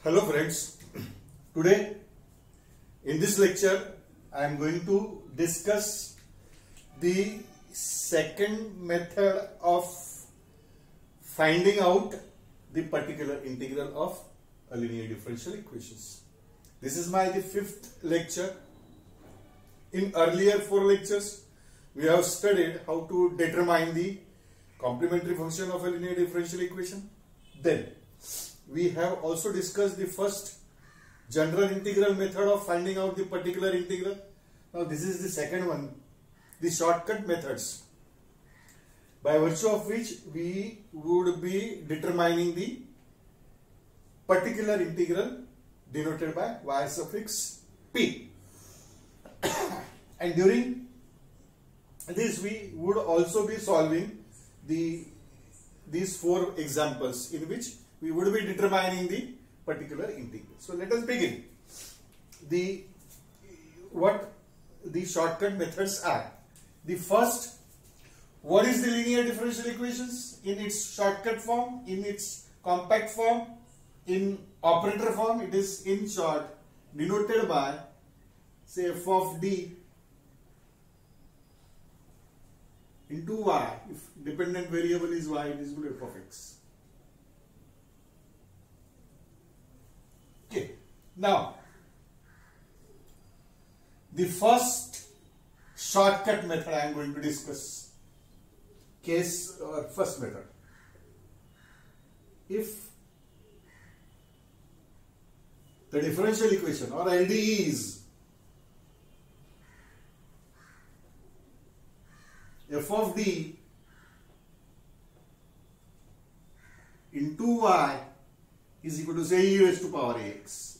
Hello friends, today in this lecture I am going to discuss the second method of finding out the particular integral of a linear differential equations. This is the fifth lecture. In earlier 4 lectures we have studied how to determine the complementary function of a linear differential equation. Then we have also discussed the first general integral method of finding out the particular integral. Now this is the second one, the shortcut methods, by virtue of which we would be determining the particular integral denoted by y suffix p. And during this we would also be solving these 4 examples in which we would be determining the particular integral. So let us begin. What the shortcut methods are. The first, what is the linear differential equations in its shortcut form, in its compact form, in operator form? It is in short denoted by, say, f of d into y. If dependent variable is y, it is equal to f of x. Okay. Now, the first shortcut method I am going to discuss. First method. If the differential equation or LDE is f of d into y is equal to, say, e raised to power ax.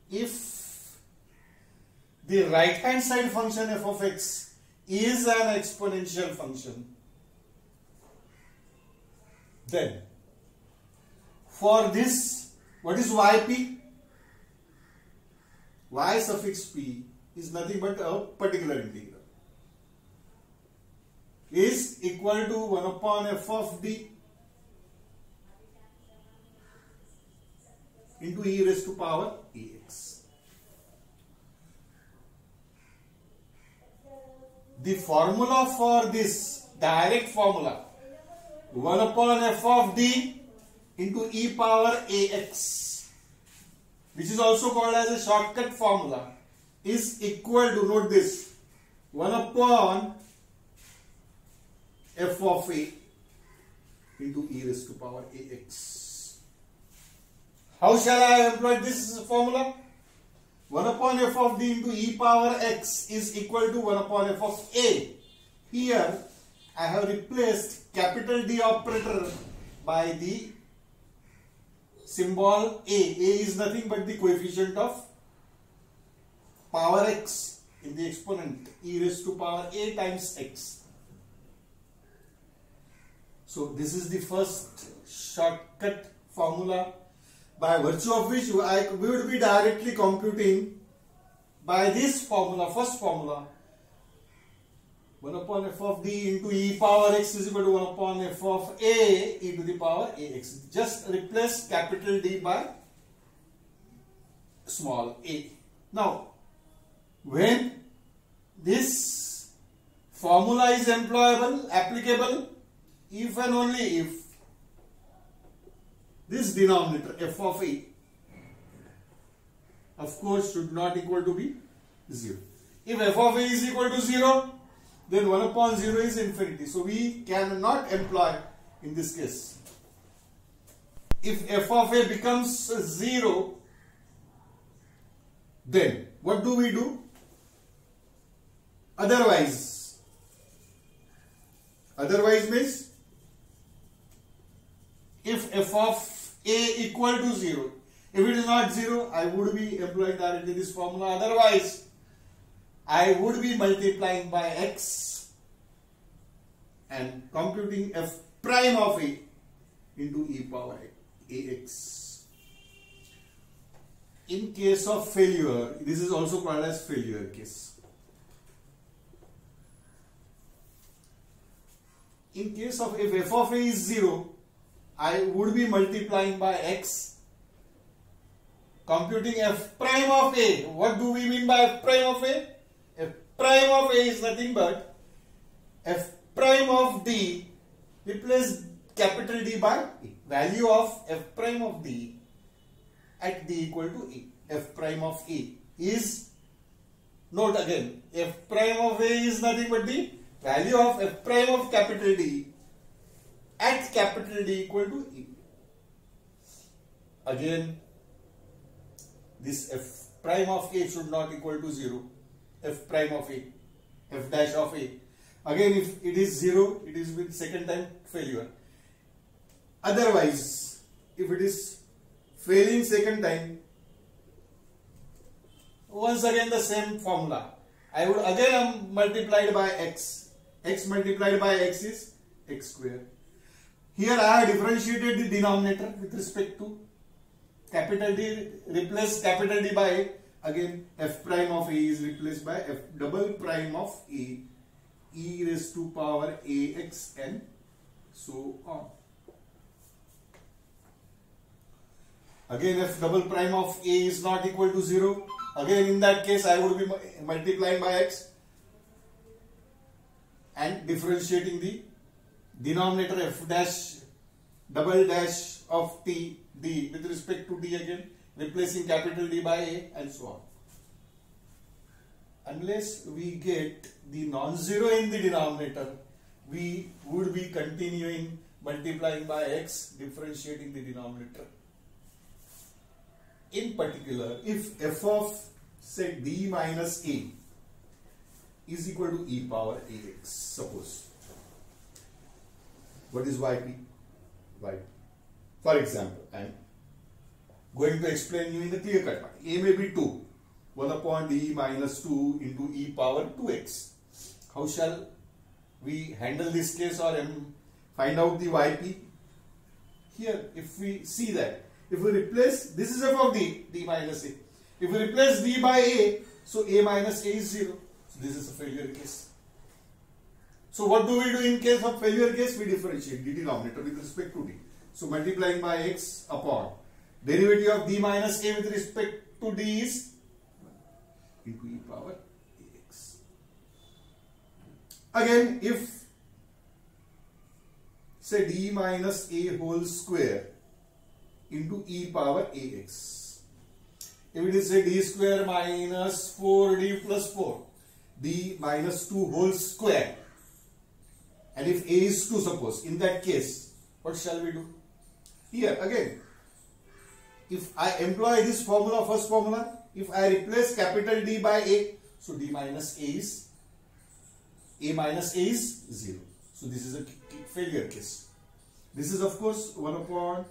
If the right hand side function f of x is an exponential function, then for this, what is yp? Y suffix p is nothing but a particular integral, is equal to 1 upon f of d into e raised to power ax. The formula for this, direct formula, 1 upon f of d into e power ax, which is also called as a shortcut formula, is equal to, note this, 1 upon f of a into e raised to power ax. How shall I employ this formula? 1 upon f of d into e power x is equal to 1 upon f of a. Here I have replaced capital D operator by the symbol a. A is nothing but the coefficient of power x in the exponent, e raised to power a times x. So this is the first shortcut formula, by virtue of which we would be directly computing by this formula, first formula, 1 upon f of d into e power x is equal to 1 upon f of a e to the power ax. Just replace capital D by small a. Now, when this formula is applicable, if and only if this denominator f of a, of course, should not equal to be 0. If f of a is equal to 0, then 1 upon 0 is infinity. So we cannot employ in this case. If f of a becomes 0, then what do we do? Otherwise means, if f of a equal to 0, if it is not 0, I would be employing directly this formula. Otherwise, I would be multiplying by x and computing f prime of a into e power ax. In case of failure, this is also called as failure case. In case of if f of a is 0, I would be multiplying by x, computing f prime of a. What do we mean by f prime of a? F prime of a is nothing but f prime of d, replace capital D by a. Value of f prime of d at d equal to a. F prime of a is, note again, f prime of a is nothing but the value of f prime of capital D at capital D equal to a. Again, this f prime of a should not equal to 0. F prime of a, f dash of a. Again, if it is 0, it is with second time failure. Otherwise, if it is failing second time, once again the same formula. I would again multiplied by x. X multiplied by x is x square. Here I have differentiated the denominator with respect to capital D, replace capital D by a. Again, f prime of a is replaced by f double prime of a, e raised to power ax and so on. Again, f double prime of a is not equal to 0. Again, in that case, I would be multiplying by x and differentiating the denominator f dash double dash of t d with respect to d, again replacing capital D by a and so on. Unless we get the non-zero in the denominator, we would be continuing multiplying by x, differentiating the denominator. In particular, if f of say d minus a is equal to e power ax, suppose, what is yp? Yp. For example, I am going to explain you in the clear cut part. A may be 2, 1 upon d minus 2 into e power 2x. How shall we handle this case or find out the yp? Here, if we see that, if we replace, this is f of d minus a. If we replace d by a, so a minus a is 0. So this is a failure case. So what do we do in case of failure case? We differentiate the denominator with respect to d. So multiplying by x upon derivative of d minus a with respect to d is into e power ax. Again, if say d minus a whole square into e power ax. If it is say d square minus 4d plus 4, d minus 2 whole square, and if a is 2, suppose, in that case, what shall we do? Here again, if I employ this formula, first formula, if I replace capital D by a, so d minus a is, a minus a is 0. So this is a failure case. This is of course 1 upon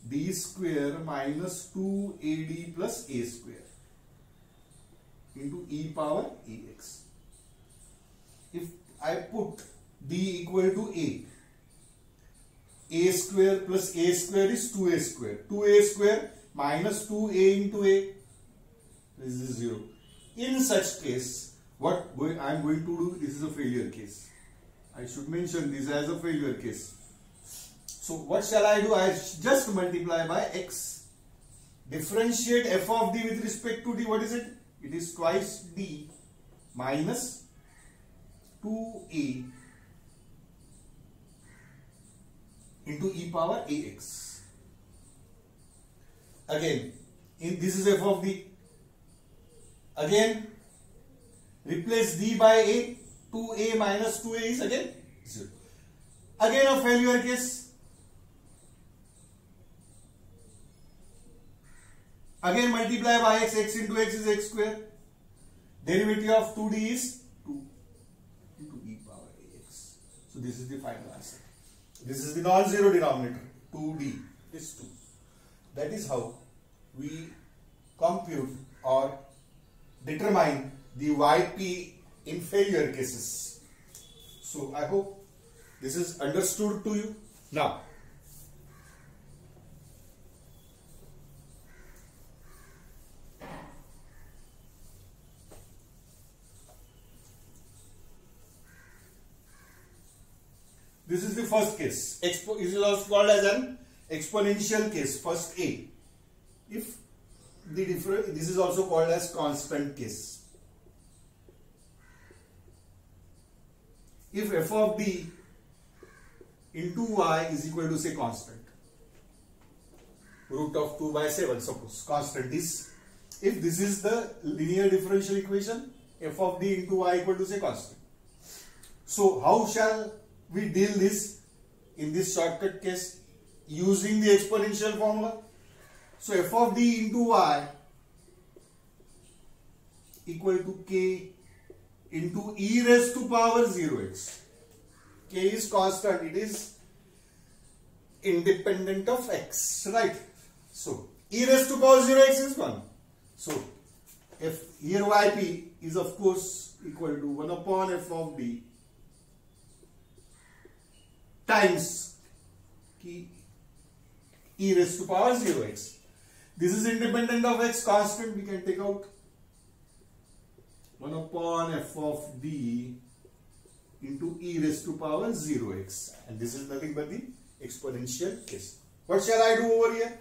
d square minus 2ad plus a square into e power ax. If I put d equal to a square plus a square is 2a square. 2a square minus 2a into a, this is 0. In such case, what I am going to do, this is a failure case. I should mention this as a failure case. So what shall I do? I just multiply by x. Differentiate f of d with respect to d. What is it? It is twice d minus 2a into e power ax. Again, this is f of d. Again, replace d by a. 2a minus 2a is again 0. Again a failure case. Again multiply by x. X into x is x square. Derivative of 2d is 2 into e power ax. So this is the final answer. This is the non-zero denominator. 2d is 2. That is how we compute or determine the yp in failure cases. So I hope this is understood to you. Now, This is the first case. This is also called as an exponential case, first A. If the difference, this is also called as constant case. If f of d into y is equal to, say, constant, root of 2 by 7, suppose constant is, if this is the linear differential equation, f of d into y equal to, say, constant. So how shall we deal this in this shortcut case? Using the exponential formula. So f of d into y equal to k into e raised to power 0x. K is constant, it is independent of x, right? So e raised to power 0x is 1. So if here yp is of course equal to 1 upon f of d times e raised to power 0x. This is independent of x, constant, we can take out 1 upon f of d into e raised to power 0x, and this is nothing but the exponential case. What shall I do over here?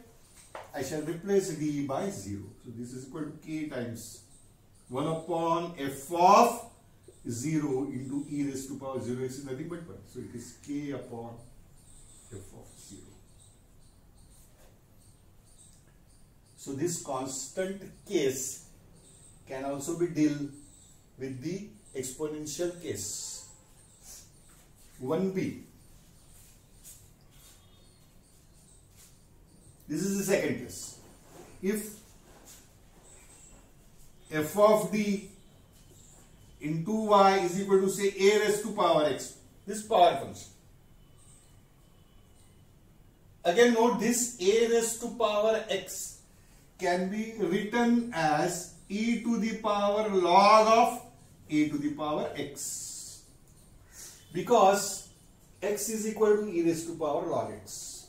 I shall replace d by 0. So this is equal to k times 1 upon f of 0 into e raised to power 0x is nothing but 1. So it is k upon f of 0. So this constant case can also be dealt with the exponential case. 1b. This is the second case. If f of d into y is equal to, say, a raised to power x, this power function. Again note this a raised to power x can be written as e to the power log of a to the power x, because x is equal to e raised to power log x.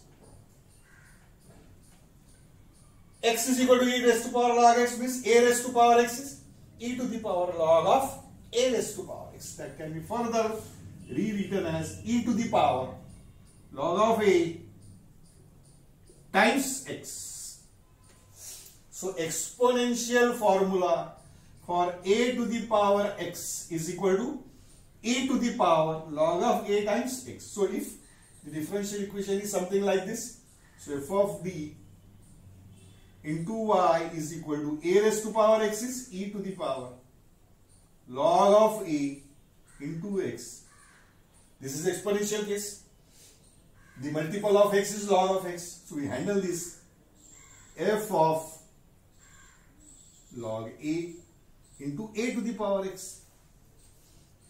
X is equal to e raised to power log x means a raised to power x is e to the power log of a raised to power x. That can be further rewritten as e to the power log of a times x. So exponential formula for a to the power x is equal to e to the power log of a times x. So if the differential equation is something like this, so f of d into y is equal to a raised to power x is e to the power log of a into x. This is exponential case. The multiple of x is log of x. So we handle this. F of log a into a to the power x.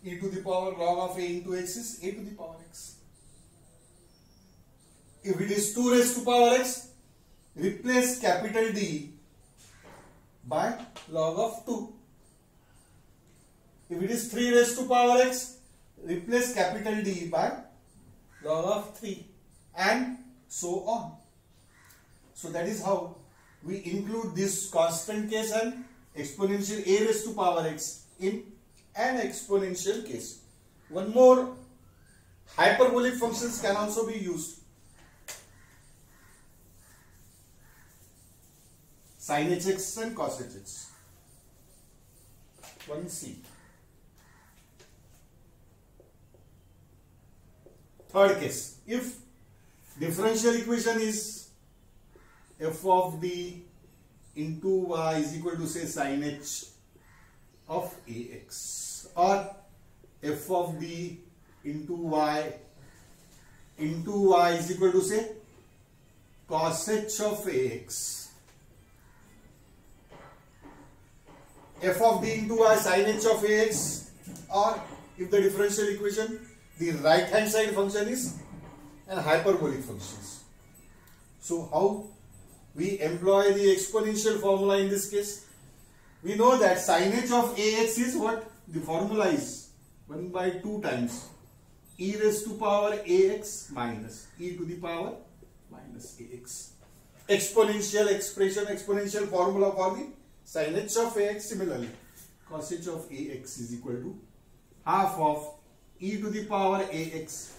E to the power log of a into x is a to the power x. If it is 2 raised to power x, replace capital D by log of 2. If it is 3 raised to power x, replace capital D by log of 3, and so on. So that is how we include this constant case and exponential a raised to power x in an exponential case. One more, hyperbolic functions can also be used. Sin hx and cos hx. 1c. Third case, if differential equation is f of d into y is equal to, say, sin h of ax, or f of d into y is equal to, say, cos h of ax. F of d into y sin h of ax, or if the differential equation, the right hand side function is an hyperbolic functions. So how we employ the exponential formula in this case? We know that sin h of ax is what? The formula is 1 by 2 times e raised to power ax minus e to the power minus ax. Exponential expression, exponential formula for the sin h of ax. Similarly, cos h of ax is equal to half of e to the power ax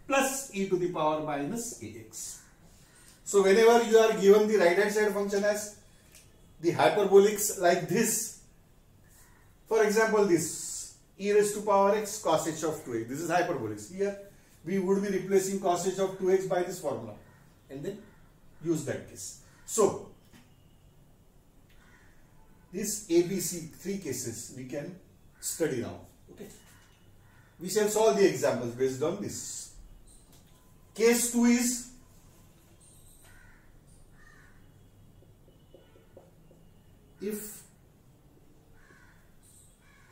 plus e to the power minus ax. So whenever you are given the right hand side function as the hyperbolics like this, for example this e raised to power x cos h of 2x, this is hyperbolics. Here we would be replacing cos h of 2x by this formula and then use that case. So this ABC 3 cases we can study now. Okay, we shall solve the examples based on this. Case 2 is if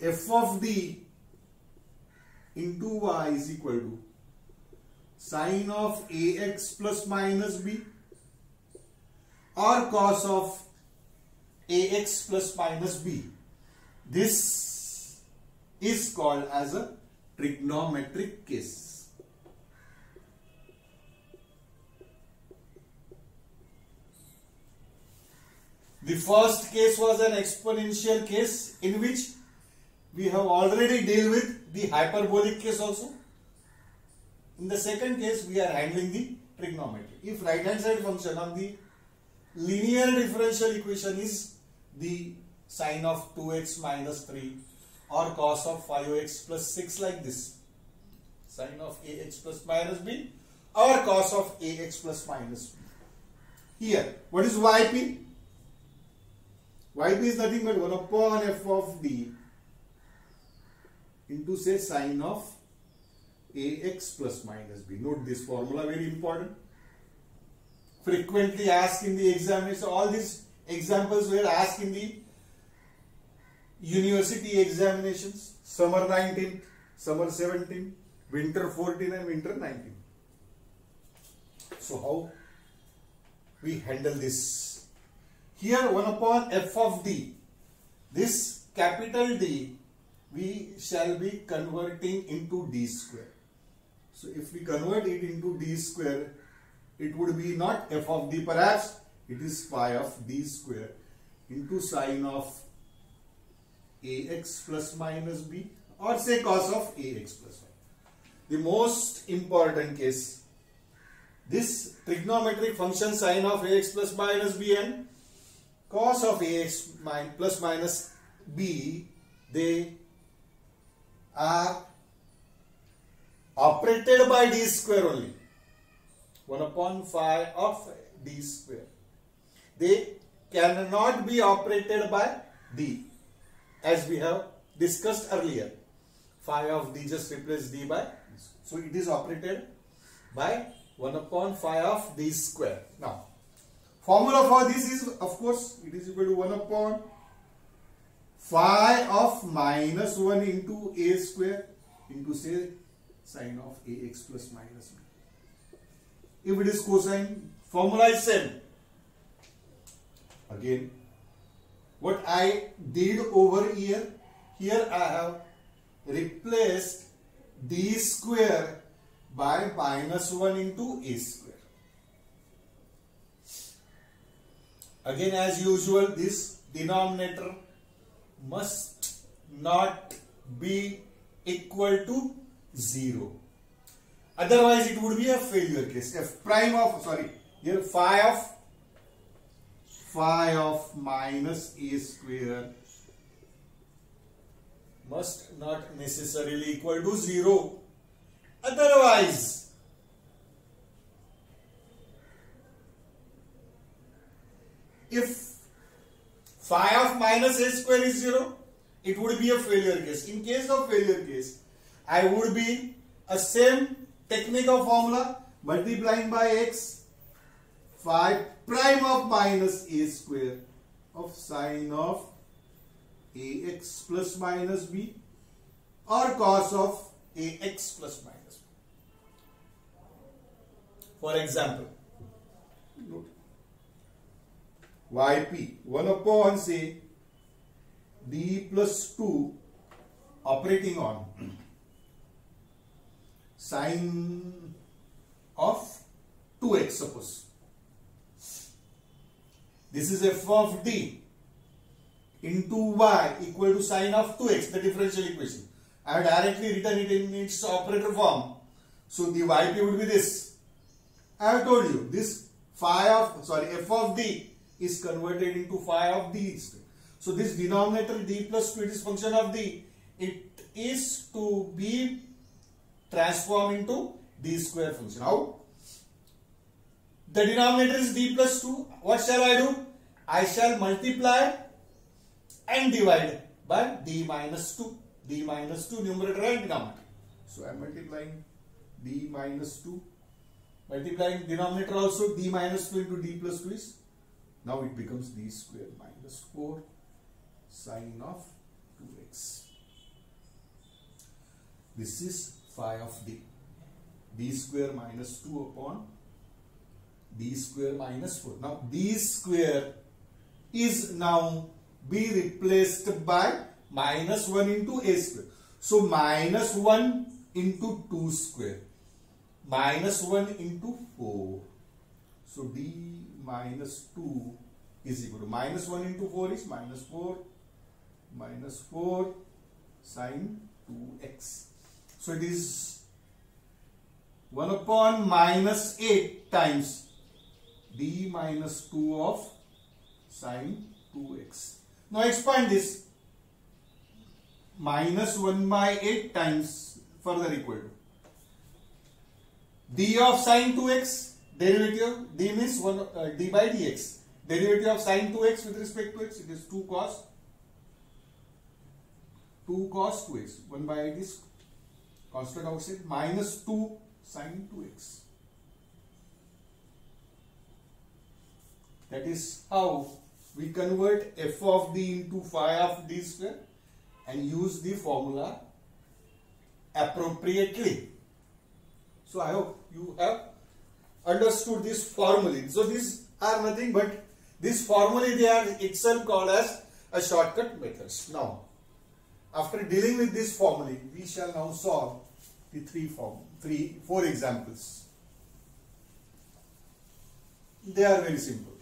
f of d into y is equal to sine of ax plus minus b or cos of ax plus minus b. This is called as a trigonometric case. The first case was an exponential case in which we have already dealt with the hyperbolic case also. In the second case we are handling the trigonometry. If right hand side function on the linear differential equation is the sine of 2x minus 3 or cos of 5x plus 6 like this, sine of ax plus minus b or cos of ax plus minus b. Here what is yp? Yp is nothing but 1 upon f of d into say sine of ax plus minus b. Note this formula, very important. Frequently asked in the examination. All these examples were asked in the university examinations. Summer 19, summer 17, winter 14 and winter 19. So how we handle this? Here 1 upon f of d. This capital D we shall be converting into d square. So if we convert it into d square, it would be not f of d, perhaps it is phi of d square into sine of ax plus minus b or say cos of ax plus y. The most important case, this trigonometric function sine of ax plus minus b and cos of ax plus minus b, they are operated by d square only. 1 upon phi of d square. They cannot be operated by d, as we have discussed earlier. Phi of d just replace d by, so it is operated by 1 upon phi of d square. Now formula for this is, of course, it is equal to 1 upon phi of minus 1 into a square into say sine of ax plus minus b. If it is cosine, formula is same. Again, what I did over here, I have replaced d square by minus 1 into a square. Again, as usual, this denominator must not be equal to 0. Otherwise, it would be a failure case. F prime of, sorry, here phi of minus a square must not necessarily equal to 0. Otherwise, if phi of minus a square is 0, it would be a failure case. In case of failure case, I would be a same technique of formula, multiplying by x, phi prime of minus a square of sine of ax plus minus b or cos of ax plus minus b. For example, yp 1 upon say d plus 2 operating on sine of 2x, suppose. This is f of d into y equal to sine of 2x, the differential equation. I have directly written it in its operator form. So the yt would be this. I have told you this f of d is converted into phi of d square. So this denominator d plus 2, it is function of d. It is to be transformed into d square function. How? The denominator is d plus 2. What shall I do? I shall multiply and divide by d minus 2. D minus 2 numerator and denominator. So I am multiplying d minus 2. Multiplying denominator also, d minus 2 into d plus 2 is. Now it becomes d square minus 4 sine of 2x. This is phi of d. D square minus 2 upon d square minus 4. Now d square is now be replaced by minus 1 into a square. So minus 1 into 2 square. Minus 1 into 4. So d minus 2 is equal to minus 1 into 4 is minus 4 sine 2x. So it is 1 upon minus 8 times d minus 2 of sine 2x. Now expand this. Minus 1 by 8 times further equal to d of sine 2x, derivative, d means d by dx. Derivative of sine 2x with respect to x, it is 2 cos 2x. 1 by 8 is constant outside, minus 2 sine 2x. That is how we convert f of d into phi of d square and use the formula appropriately. So I hope you have understood this formulae. So these are nothing but this formulae, they are itself called as a shortcut methods. Now, after dealing with this formulae, we shall now solve the four examples. They are very simple.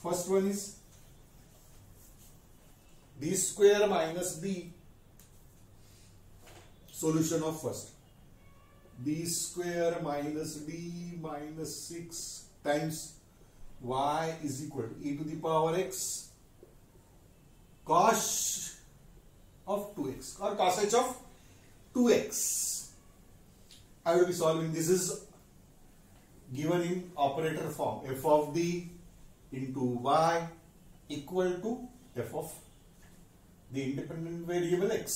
First one is d square minus d, solution of first. D square minus d minus 6 times y is equal to e to the power x cos of 2x or cos h of 2x. I will be solving. This is given in operator form. F of d into y equal to f of the independent variable x.